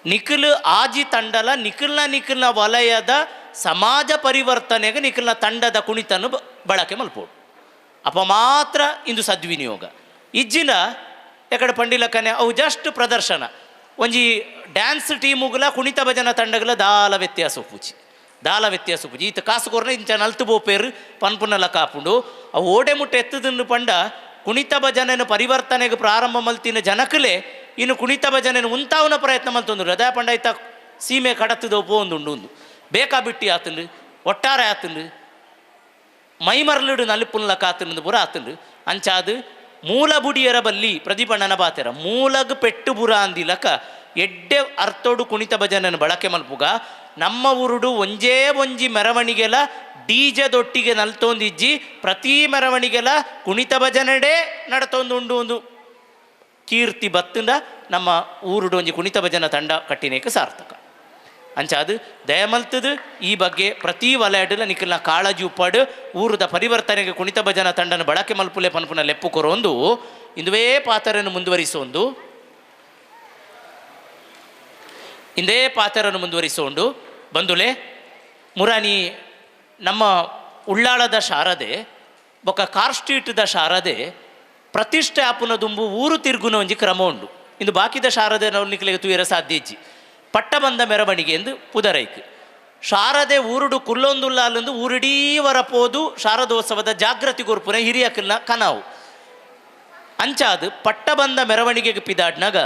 ನಿಖಿಲ್ ಆಜಿ ತಂಡಲ ನಿಖಿಲ್ನ ವಲಯದ ಸಮಾಜ ಪರಿವರ್ತನೆಗೆ ನಿಖಿಲ್ನ ತಂಡದ ಕುಣಿತನ್ನು ಬಳಕೆ ಮಲ್ಪೋಡು ಅಪ್ಪ ಮಾತ್ರ ಇಂದು ಸದ್ವಿನಿಯೋಗ ಇಜ್ಜಿನ ಎಕಡೆ ಪಂಡಿಲಕ್ಕನೆ ಅವು ಜಸ್ಟ್ ಪ್ರದರ್ಶನ ಒಂಜಿ ಡ್ಯಾನ್ಸ್ ಟೀಮುಗಳ ಕುಣಿತ ಭಜನ ತಂಡಗಳ ದಾಲ ವ್ಯತ್ಯಾಸ ಪೂಜಿ ಈತ ಕಾಸುಕೋರ್ನ ಇಂಚ ನಲ್ತು ಬೋಪೇರು ಪನ್ಪುನಲ ಕಾಪುಂಡು ಅವು ಓಡೆ ಮುಟ್ಟ ಎತ್ತದನ್ನು ಪಂಡ ಕುಣಿತ ಭಜನೆಯನ್ನು ಪರಿವರ್ತನೆಗೆ ಪ್ರಾರಂಭ ಮಲ್ತಿನ ಜನಕಲೇ ಇನ್ನು ಕುಣಿತ ಭಜನೆಯನ್ನು ಉಂತಾವನ ಪ್ರಯತ್ನ ಮಲ್ತೊಂದು ಅದೇ ಪಂಡ ಇತ್ತ ಸೀಮೆ ಕಡತ್ತದ ಒಂದು ಬೇಕಾ ಬಿಟ್ಟಿ ಆತಂಡು ಒಟ್ಟಾರೆ ಆತಂಡು ಮೈಮರ್ಲುಡು ನಲಿಪುನ್ಲ ಕಾತಂದು ಬುರ ಆತಂಡು ಅಂಚಾದು ಮೂಲ ಬುಡಿಯರ ಬಲ್ಲಿ ಪ್ರದೀಪಣ್ಣನ ಬಾತೆರ ಮೂಲಗ್ ಪೆಟ್ಟು ಬುರ ಅಂದಿಲಕ ಎಡ್ಡೆ ಅರ್ಥೋಡು ಕುಣಿತ ಭಜನೆಯನ್ನು ಬಳಕೆ ಮಲ್ಪುಗ ನಮ್ಮ ಊರುಡು ಒಂಜೇ ಒಂಜಿ ಮೆರವಣಿಗೆಲ ಡಿಜೆದೊಟ್ಟಿಗೆ ನಲ್ತೊಂದಿಜ್ಜಿ ಪ್ರತಿ ಮೆರವಣಿಗೆಲ ಕುಣಿತ ಭಜನೆಡೆ ನಡತೊಂದುಂಡು ಒಂದು ಕೀರ್ತಿ ಬತ್ತಂದ ನಮ್ಮ ಊರುಡು ಒಂಜಿ ಕುಣಿತ ಭಜನ ತಂಡ ಕಟ್ಟಿನೇಕ ಸಾರ್ಥಕ ಅಂಚಾದು ದಯಮಲ್ತದು ಈ ಬಗ್ಗೆ ಪ್ರತಿ ವಲಯಡಲ ನಿಖಿಲ್ನ ಕಾಳಜಿ ಉಪ್ಪಾಡು ಊರದ ಪರಿವರ್ತನೆಗೆ ಕುಣಿತ ಭಜನ ತಂಡನ ಬಳಕೆ ಮಲ್ಪುಲೆ ಪನ್ಪುನ ಲೆಪ್ಪು ಕೊರೊಂದು ಇಂದುವೇ ಪಾತ್ರನ್ನು ಮುಂದುವರಿಸೋಂಡು ಬಂದುಲೆ ಮುರಾನಿ ನಮ್ಮ ಉಳ್ಳಾಳದ ಶಾರದೆ ಬೊಕ್ಕ ಕಾರ್ ಸ್ಟ್ರೀಟ್ದ ಶಾರದೆ ಪ್ರತಿಷ್ಠೆ ಆಪುನ ದುಂಬು ಊರು ತಿರುಗುನ ಒಂಜಿ ಕ್ರಮ ಉಂಡು ಇಂದು ಬಾಕಿದ ಶಾರದೆ ನಾವು ನಿಖಿಲಿಗೆ ತೂಯರ ಸಾಧ್ಯ ಇಜ್ಜಿ ಪಟ್ಟ ಬಂದ ಮೆರವಣಿಗೆ ಎಂದು ಪುದರೈಕ್ ಶಾರದೆ ಊರುಡು ಕುಲ್ಲೊಂದುಲ್ಲಾಲೆಂದು ಊರಿಡೀ ವರಪೋದು ಶಾರದೋತ್ಸವದ ಜಾಗೃತಿ ಗೊರ್ಪುನ ಹಿರಿಯಕಲ್ನ ಕನಾವು ಅಂಚಾದು ಪಟ್ಟ ಬಂದ ಮೆರವಣಿಗೆಗೆ ಪಿದಾಡ್ನಾಗ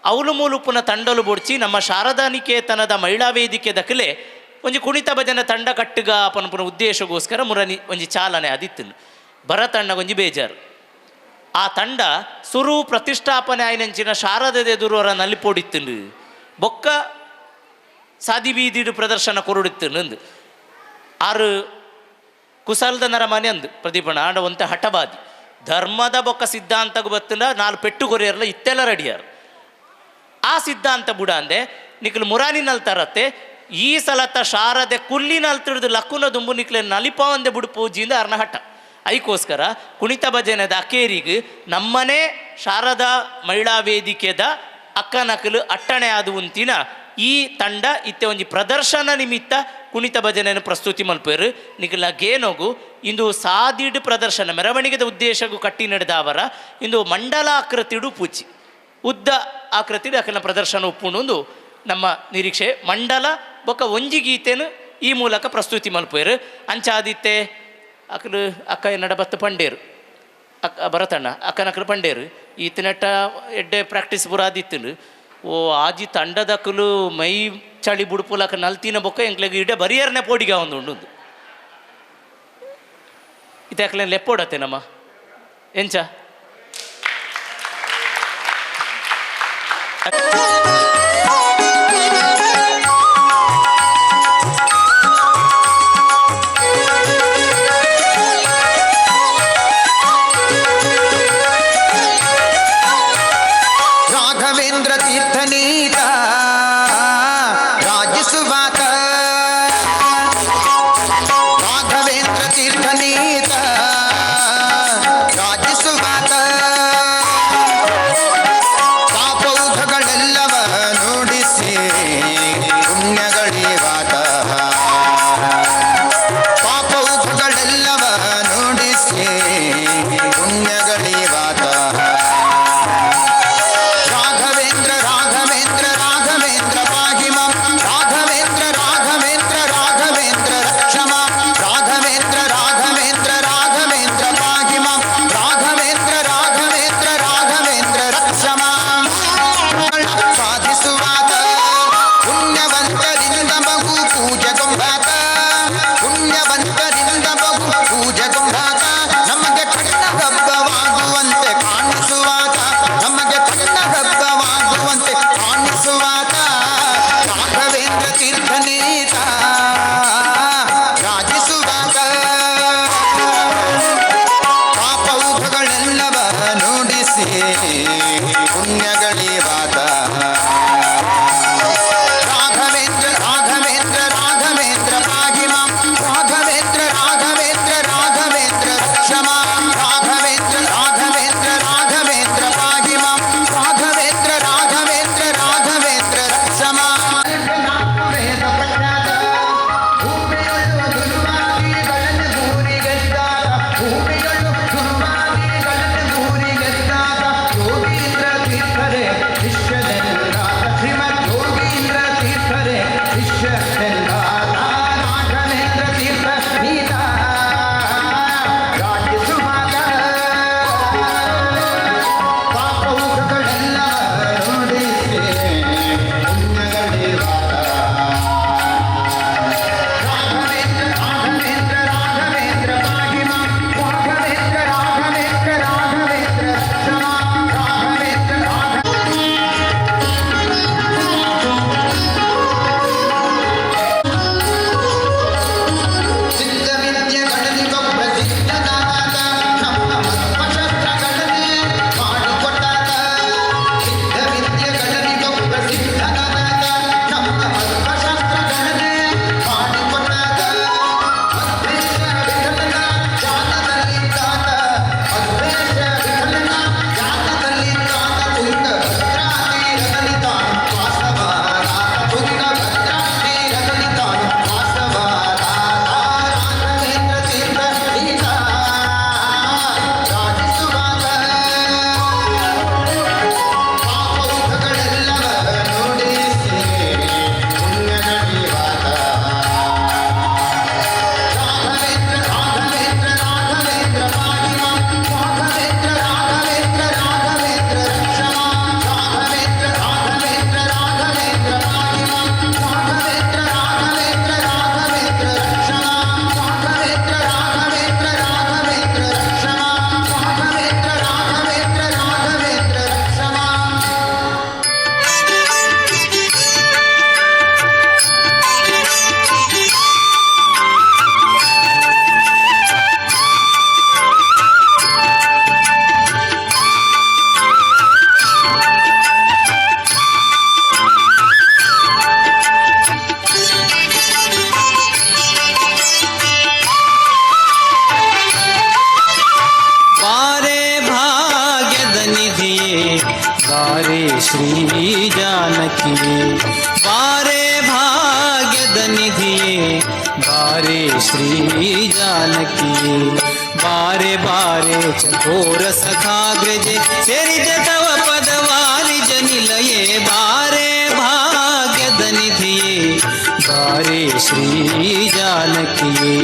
ಅವಲು ಮೂಲುಪುನ ತಂಡಲು ಬೊಡ್ಚಿ ನಮ್ಮ ಶಾರದಾ ನಿಕೇತನದ ಮಹಿಳಾ ವೇದಿಕೆ ದಕ್ಕಲೆ ಒಂಜಿ ಕುಣಿತ ಭಜನ ತಂಡ ಕಟ್ಟುಗ ಪನ್ಪುನ ಉದ್ದೇಶಗೋಸ್ಕರ ಮುರನಿ ಒಂಜಿ ಚಾಲನೆ ಆದಿತ್ತು ಬರ ತಂಡ ಒಂಜಿ ಬೇಜಾರು ಆ ತಂಡ ಸುರು ಪ್ರತಿಷ್ಠಾಪನೆ ಆಯ್ನಂಚಿನ ಶಾರದದ ಎದುರುವರ ನಲಿಪೋಡಿತ್ತು ಬೊಕ್ಕ ಸಾದಿ ಬೀದಿಡು ಪ್ರದರ್ಶನ ಕೊರಡಿತ್ತು ನಂದು ಆರು ಕುಸಲ್ದ ನರಮನೆ ಅಂದು ಪ್ರದೀಪಣ್ಣ ಆಂಡ ಒಂತೆ ಹಠವಾದಿ ಧರ್ಮದ ಬೊಕ್ಕ ಸಿದ್ಧಾಂತಗೂ ಬತ್ತಂಡ 4 ಪೆಟ್ಟು ಕೊರಿಯರ್ಲ ಇತ್ತೆಲ್ಲ ರೆಡಿಯಾರು ಆ ಸಿದ್ಧಾಂತ ಬುಡ ಅಂದೆ ನಿಖಿಲ್ ಮುರಾನಿನಲ್ಲಿ ತರತ್ತೆ ಈ ಸಲತ ಶಾರದೆ ಕುಲ್ಲಿನಲ್ಲಿ ತಿಳಿದು ಲಕ್ಕುನ ದುಂಬು ನಿಖಿಲೆ ನಲಿಪ ಒಂದೆ ಬುಡು ಪೂಜಿಯಿಂದ ಅರ್ನ ಹಠ ಐಕೋಸ್ಕರ ಕುಣಿತ ಭಜನೆದ ಅಕೇರಿಗೆ ನಮ್ಮನೆ ಶಾರದಾ ಮಹಿಳಾ ವೇದಿಕೆದ ಅಕ್ಕನಕಲು ಅಟ್ಟಣೆ ಆದು ಉಂತಿನ ಈ ತಂಡ ಇತ್ತೆ ಒಂಜಿ ಪ್ರದರ್ಶನ ನಿಮಿತ್ತ ಕುಣಿತ ಭಜನೆಯನ್ನು ಪ್ರಸ್ತುತಿ ಮಲ್ಪೇರು ನಿಖಿಲ ಗೇನೋಗು ಇಂದು ಸಾದಿಡು ಪ್ರದರ್ಶನ ಮೆರವಣಿಗೆದ ಉದ್ದೇಶಗೂ ಕಟ್ಟಿ ನಡೆದವರ ಇಂದು ಮಂಡಲಾಕೃತಿಡು ಪೂಜಿ ಉದ್ದ ಆಕೃತಿಡು ಅಕಲ್ನ ಪ್ರದರ್ಶನ ಉಪ್ಪುಂಡು ನಮ್ಮ ನಿರೀಕ್ಷೆ ಮಂಡಲ ಬೊಕ್ಕ ಒಂಜಿ ಗೀತೆನು ಈ ಮೂಲಕ ಪ್ರಸ್ತುತಿ ಮಲ್ಪೇರು ಅಂಚಾದಿತ್ತೆ ಅಕ್ಕಲು ಅಕ್ಕ ಎನ್ನಡ ಬತ್ತ ಪಂಡೇರು ಅಕ್ಕ ಭರತಣ್ಣ ಅಕ್ಕನಕ್ಕಲು ಪಂಡೇರು ಈತನೆಟ್ಟ ಎಡ್ಡೆ ಪ್ರಾಕ್ಟೀಸ್ ಪೂರ ಆದಿತ್ತಲು ಓ ಆಜಿ ತಂಡದಕ್ಕಲು ಮೈ ಚಳಿ ಬುಡುಪುಲಕ ನಲ್ತಿನ ಬೊಕ್ಕ ಎಂಕ್ಲೆಗ್ ಇಡೆ ಬರಿಯರ್ನೆ ಪೋಡಿಗೆ ಒಂದು ಉಂಡು ಇತಕ್ಲೆ ಲೆಪ್ಪೋಡತ್ತೆ ನಮ್ಮ ಎಂಚ ರಾಘವೇಂದ್ರ ತೀರ್ಥನೀತ ರಾಜಿಸುವಾತ ರಾಘವೇಂದ್ರ ತೀರ್ಥನೀತ ರಾಜಿಸುವಾತ ಪಾಪೌಘಗಳೆಲ್ಲವ ನುಡಿಸಿ ಪುಣ್ಯಗಳಿವಾತ ಪಾಪೌಘಗಳೆಲ್ಲವ ನುಡಿಸಿ ಪುಣ್ಯಗಳಿವಾತ ರಾಘವೇಂದ್ರ ರಾಘವೇಂದ್ರ ರಾಘವೇಂದ್ರ ಪಾಹಿ ಮಾಂ ರಾಘವೇಂದ್ರ ರಾಘವೇಂದ್ರ ರಾಘವೇಂದ್ರ ರಕ್ಷಮ ರಾಘವೇಂದ್ರ ರಾಘವೇಂದ್ರ ರಾಘವೇಂದ್ರ ಪಾಹಿ ಮಾಂ ರಾಘವೇಂದ್ರ ರಾಘವೇಂದ್ರ ರಾಘವೇಂದ್ರ ರಕ್ಷಮ ಸಾಧಿಸುವಾತ ಪುಣ್ಯವಂತರಿಂದ ಬಹು ಪೂಜೆಗೊಂಬಾತ ಪುಣ್ಯವಂತರಿಂದ ಬಹು ಪೂಜೆಗೊಂಬಾತ ನಮಗೆ ಕಣ್ಣ ಹಬ್ಬವಾಗುವಂತೆ ಕಾಣಿಸುವಾತ ನಮಗೆ ಕಣ್ಣ ಹಬ್ಬವಾಗುವಂತೆ ಕಾಣಿಸುವಾತ ರಾಘವೇಂದ್ರ ತೀರ್ಥನೀತ ರಾಜಿಸುವಾತ ಪಾಪೌಘಗಳೆಲ್ಲವ ನುಡಿಸಿ ಪುಣ್ಯಗಳಿವಾತ ರಾಘವೇಂದ್ರ ರಾಘವೇಂದ್ರ ರಾಘವೇಂದ್ರ ಪಾಹಿ ಮಾಂ ರಾಘವೇಂದ್ರ ರಾಘವೇಂದ್ರ ರಾಘವೇಂದ್ರ ರಕ್ಷಮ ರಾಘವೇಂದ್ರ ರಾಘವೇಂದ್ರ ರಾಘವೇಂದ್ರ ಪಾಹಿ ಮಾಂ ರಾಘವೇಂದ್ರ ರಾಘವೇಂದ್ರ ರಾಘವೇಂದ್ರ ರಕ್ಷಮ ಯೋಗೀಂದ್ರ ತೀರ್ಥರೇ ಶಿಷ್ಯನೆಲ್ಲ ಶ್ರೀಮದ್ ಯೋಗೀಂದ್ರ ತೀರ್ಥರೇ ಶಿಷ್ಯನೆಲ್ಲ ರಾಘವೇಂದ್ರ ತೀರ್ಥ ನೀತ ರಾಜಿಸುವಾತ ಪಾಪೌಘಗಳೆಲ್ಲ ನುಡಿಸಿ ಪುಣ್ಯಗಳಿವಾತ ರಾಘವೇಂದ್ರ ರಾಘವೇಂದ್ರ ರಾಘವೇಂದ್ರ ಪಾಹಿ ಮಾಂ ರಾಘವೇಂದ್ರ ರಾಘವೇಂದ್ರ ರಾಘವೇಂದ್ರ ರಕ್ಷಮ ರಾಘವೇಂದ್ರ ಸಿದ್ಧವಿದ್ಯೆಗಳಿಗೊಬ್ಬ ಸಿದ್ಧನಾದ ನಮ್ಮ ಮರ್ಮಶಸ್ತ್ರಗಳನ್ನೇ ಮಾಡಿಕೊಟ್ಟಾಗ ಸಿದ್ಧವಿದ್ಯೆಗಳಿಗೊಬ್ಬ ಸಿದ್ಧನಾದ ನಮ್ಮ ಮರ್ಮಶಸ್ತ್ರಗಳನ್ನೇ ಮಾಡಿಕೊಟ್ಟಾಗ ಅದ್ವೇಷ ವಿಫಲನ ಜಾತದಲ್ಲಿದ್ದಾತ ಅದ್ವೇಷ ವಿಫಲನ ಜಾತದಲ್ಲಿದ್ದಾತ ತುಂಗಭದ್ರಾತೀರದಲ್ಲಿ ತಾನು ವಾಸವಾದ ತುಂಗಭದ್ರಾತೀರದಲ್ಲಿ ತಾನು ವಾಸವಾದ ರಾಘವೇಂದ್ರ ತೀರ್ಥ ನೀತ ರಾಜಿಸುವಾತ ಪಾಪೌಘಗಳೆಲ್ಲವ ನುಡಿಸಿ ಪುಣ್ಯಗಳಿವಾತ ರಾಘವೇಂದ್ರ ರಾಘವೇಂದ್ರ ರಾಘವೇಂದ್ರ ಪಾಹಿ ಮಾಂ ರಾಘವೇಂದ್ರ ರಾಘವೇಂದ್ರ ರಾಘವೇಂದ್ರ ರಕ್ಷಮ ರಾಘವೇಂದ್ರ ರಾಘವೇಂದ್ರ ರಾಘವೇಂದ್ರ ಪಾಹಿ ಮಾಂ ರಾಘವೇಂದ್ರ ರಾಘವೇಂದ್ರ ರಾಘವೇಂದ್ರ ರಕ್ಷಮ ರಾಘವೇಂದ್ರ ರಾಘವೇಂದ್ರ ರಾಘವೇಂದ್ರ ರಕ್ಷಮ ರಾಘವೇಂದ್ರ ರಾಘವೇಂದ್ರ ರಾಘವೇಂದ್ರ ರಕ್ಷಮ ಬಾರೆ ಭಾಗ್ಯದ ನಿಧಿಯೇ ಬಾರೆ ಶ್ರೀ ಜಾನಕಿಯೇ ಬಾರೆ ಭಾಗ್ಯದ ನಿಧಿಯೇ ಬಾರೆ ಶ್ರೀ ಜಾನಕಿಯೇ ಬಾರೆ ಬಾರೆ ಚಕೋರ ಸಖಾಗ್ರಜೆ ಸೇರಿದ ತವ ಪದವಾಲಿ ಜನಿಲಯೇ ಬಾರೆ ಭಾಗ್ಯದ ನಿಧಿಯೇ ಬಾರೆ ಶ್ರೀ ಜಾನಕಿಯೇ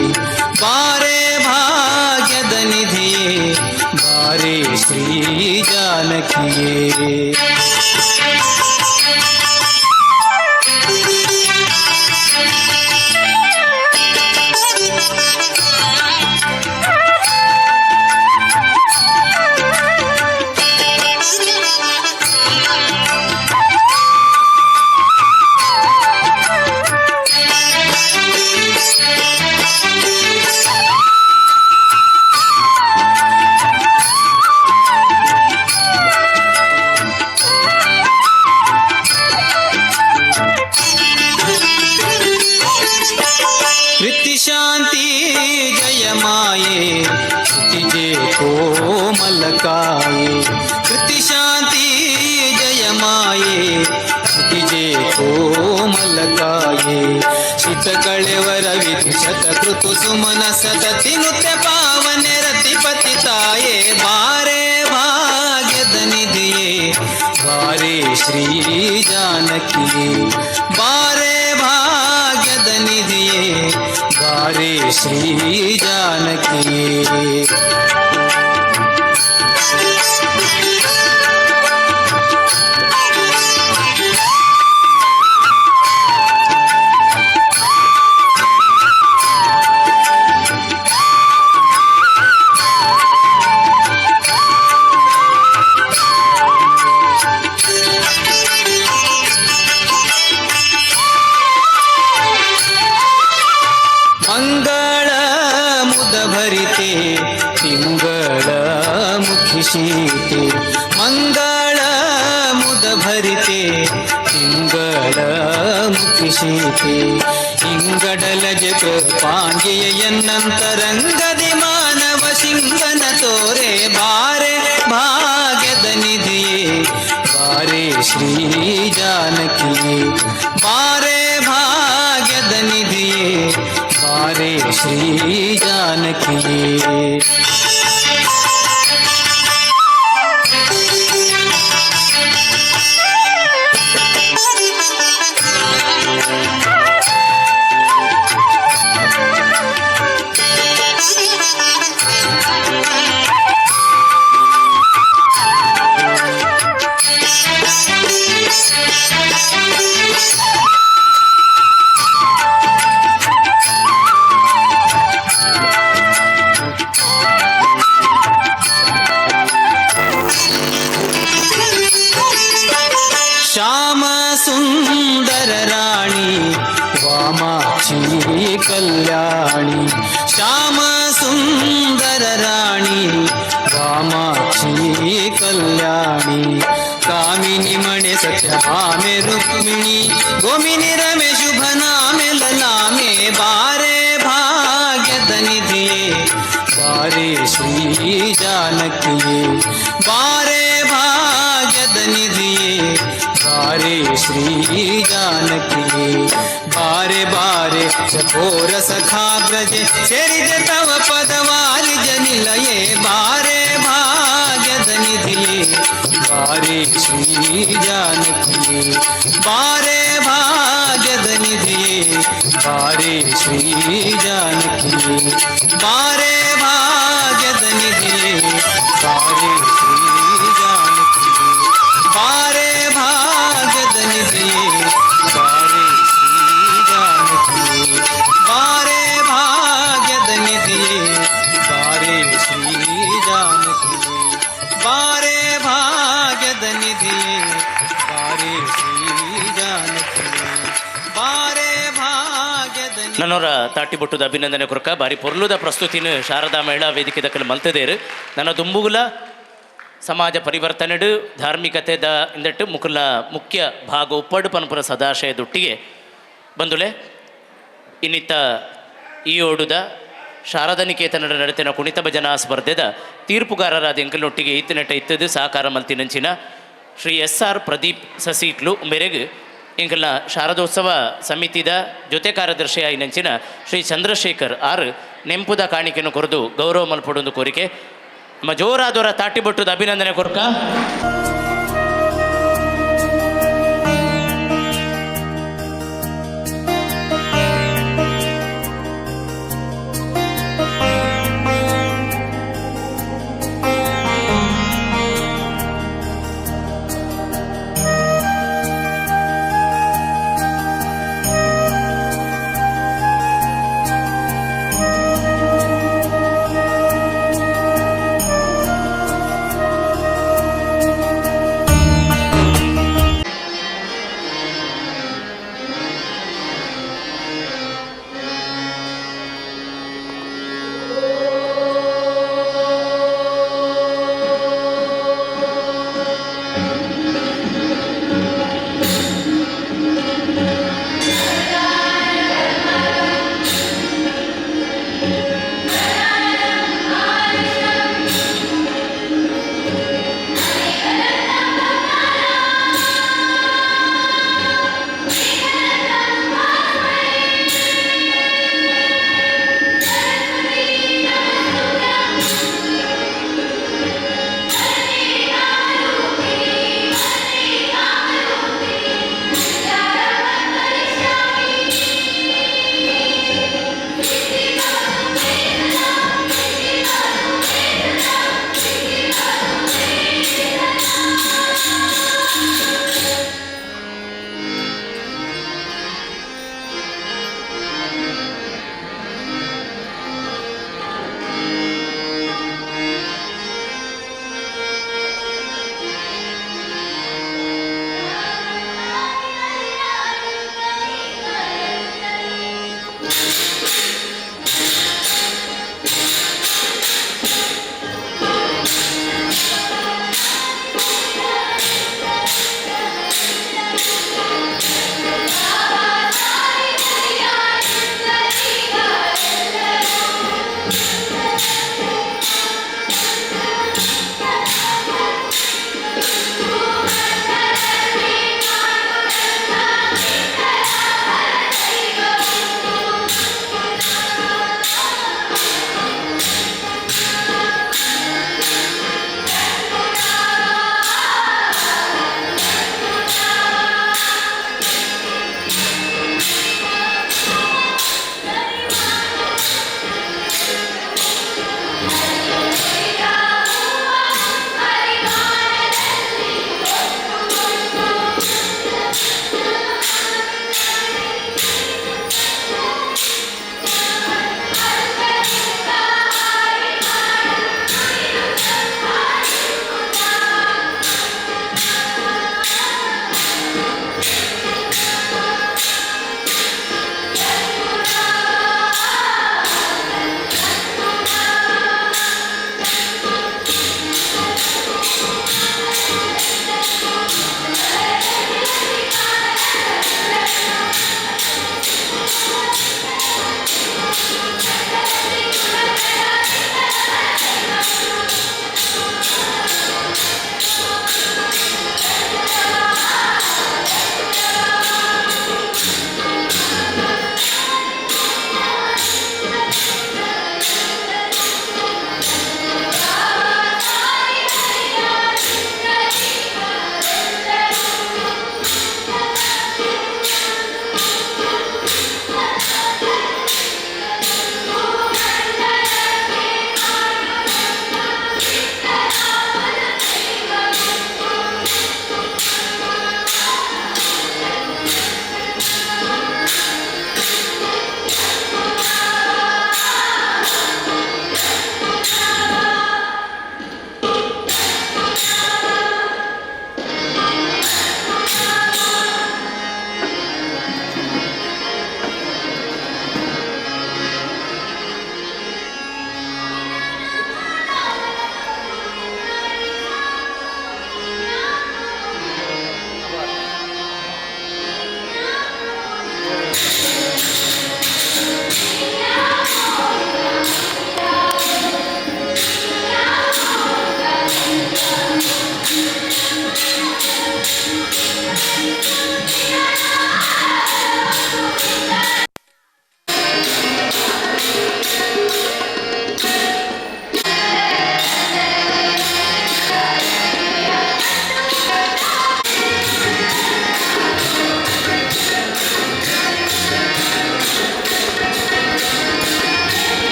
ಬಾರೆ ಭಾ श्री जानकिये कृति शांति जय माये क्षितिजे कोमल काये कृति शांति जय माये क्षितिजे कोमल काये शीत कಳೆವರ ವಿಧಿ ಶತಕೃತು ಸುಮನ ಸತತಿ ನೃತ್ಯ ಪಾವನೆ ರತಿಪತಿ ತಾಯೇ ಬಾರೆ ಭಾಗ್ಯದ ನಿಧಿಯೇ ಬಾರೆ ಶ್ರೀ ಜಾನಕಿಯೇ ಬಾರೆ ಭಾಗ್ಯದ ನಿಧಿಯೇ ಬಾರೆ ಶ್ರೀ ಜಾನಕಿಯೇ ಮಂಗಳ ಮುದ ಭರಿತೆ ತಿಂಗಳ ಮುಖಿ ಶೀತೆ ಮಂಗಳ ಮುದ ಭರಿತೆ ತಿಂಗಳ ಮುಖಿ ಶೀತೆ ಇಂಗಡಲ ಜಗ ಪಾಂಗೆಯ ಎನ್ನಂತರಂಗದಿ ಮಾನವ ಸಿಂಗನ ತೋರೆ ಬಾರೆ ಭಾಗ್ಯದ ನಿಧಿಯೇ ಬಾರೆ ಶ್ರೀ ಜಾನಕಿಯೇ ಬಾರೆ ಭಾಗ್ಯದ ನಿಧಿಯೇ ಬಾರೆ ಶ್ರೀ ಜಾನಕಿಯೇ श्याम सुंदर राणी वामाक्षी कल्याणी श्याम सुंदर राणी वामाक्षी कल्याणी कामिनी मणे सत्यभामे रुक्मिणी गोमिनी रमे शुभ नामे ललामे बारे भाग्यद निधिये बारे श्री जानकिये बारे भाग्यद निधिये बारे श्री जानकिये बारे बारे चकोर सखा ब्रजे सेरिज तव पदवारि जनिलये बारे भाग्यद निधिये बारे श्री जानकिये बारे भाग्यद निधिये बारे श्री जानकिये बारे भाग्यद निधिये बारे श्री जानकिये बारे भाग्यद निधिये बारे श्री जानकिये बारे भाग्यद निधिये बारे श्री जानकिये बारे भाग्यद निधिये बारे श्री जानकिये बारे भाग्यद ನನ್ನವರ ತಾಟಿಬೊಟ್ಟುದ ಅಭಿನಂದನೆ ಕೊರಕ ಬಾರಿ ಪೊರ್ಲುದ ಪ್ರಸ್ತುತಿನ ಶಾರದಾ ಮಹಿಳಾ ವೇದಿಕೆ ದಕ್ಕಲು ಮಲ್ತದೇರು ನನ್ನ ದುಂಬುಗುಲ ಸಮಾಜ ಪರಿವರ್ತನೆಡು ಧಾರ್ಮಿಕತೆದ ಇಂದಟ್ಟು ಮುಕುಲ ಮುಖ್ಯ ಭಾಗ ಉಪ್ಪಡು ಪನ್ಪುರ ಸದಾಶಯದೊಟ್ಟಿಗೆ ಬಂದುಲೆ ಇನ್ನಿತ್ತ ಈ ಓಡುದ ಶಾರದಾ ನಿಕೇತನದ ನಡತಿನ ಕುಣಿತ ಭಜನಾ ಸ್ಪರ್ಧೆದ ತೀರ್ಪುಗಾರರಾದ ಎಂಕಲ್ನೊಟ್ಟಿಗೆ ಈತನಟ ಇತ್ತದು ಸಹಕಾರ ಮಲ್ತಿನಂಚಿನ ಶ್ರೀ SR ಪ್ರದೀಪ್ ಸಸೀಟ್ಲು ಮೇರೆಗೆ ಎಂಕಲ್ನ ಶಾರದೋತ್ಸವ ಸಮಿತಿದ ಜೊತೆ ಕಾರ್ಯದರ್ಶಿಯಾಗಿ ನಂಚಿನ ಶ್ರೀ ಚಂದ್ರಶೇಖರ್ ಆರ್ ನೆಂಪುದ ಕಾಣಿಕೆಯನ್ನು ಕೊರೆದು ಗೌರವ ಮಲ್ಪಡೊಂದು ಕೋರಿಕೆ ನಮ್ಮ ಜೋರಾದವರ ತಾಟಿಬೊಟ್ಟುದ ಅಭಿನಂದನೆ ಕೊರ್ಕ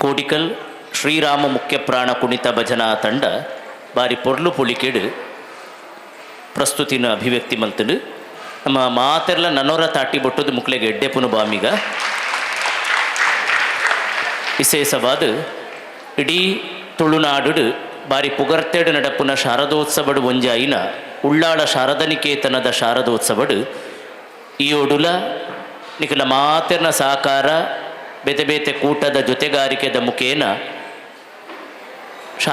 ಕೋಡಿಕಲ್ ಶ್ರೀರಾಮ ಮುಖ್ಯ ಪ್ರಾಣ ಕುಣಿತ ಭಜನಾ ತಂಡ ಬಾರಿ ಪೊರ್ಲು ಪುಳಿಕೆಡು ಪ್ರಸ್ತುತಿನ ಅಭಿವ್ಯಕ್ತಿ ಮಲ್ತಡು ನಮ್ಮ ಮಾತೆಲ್ಲ ನನ್ನೋರ ತಾಟಿ ಬೊಟ್ಟದು ಮುಕ್ಲೆಗೆ ಎಡ್ಡೆಪುನು ಬಾಮಿಗ ವಿಶೇಷವಾದ ಇಡೀ ತುಳುನಾಡು ಬಾರಿ ಪುಗರ್ತೆಡು ನಡಪುನ ಶಾರದೋತ್ಸವಡು ಒಂಜಾಯಿನ ಉಳ್ಳಾಳ ಶಾರದನಿಕೇತನದ ಶಾರದೋತ್ಸವಡು ಈ ಒಡುಲ ನಿಖಲ ಮಾತೆರ್ನ ಸಹಕಾರ ಬೇತೆ ಬೇತೆ ಕೂಟದ ಜೊತೆಗಾರಿಕೆದ ಮುಖೇನ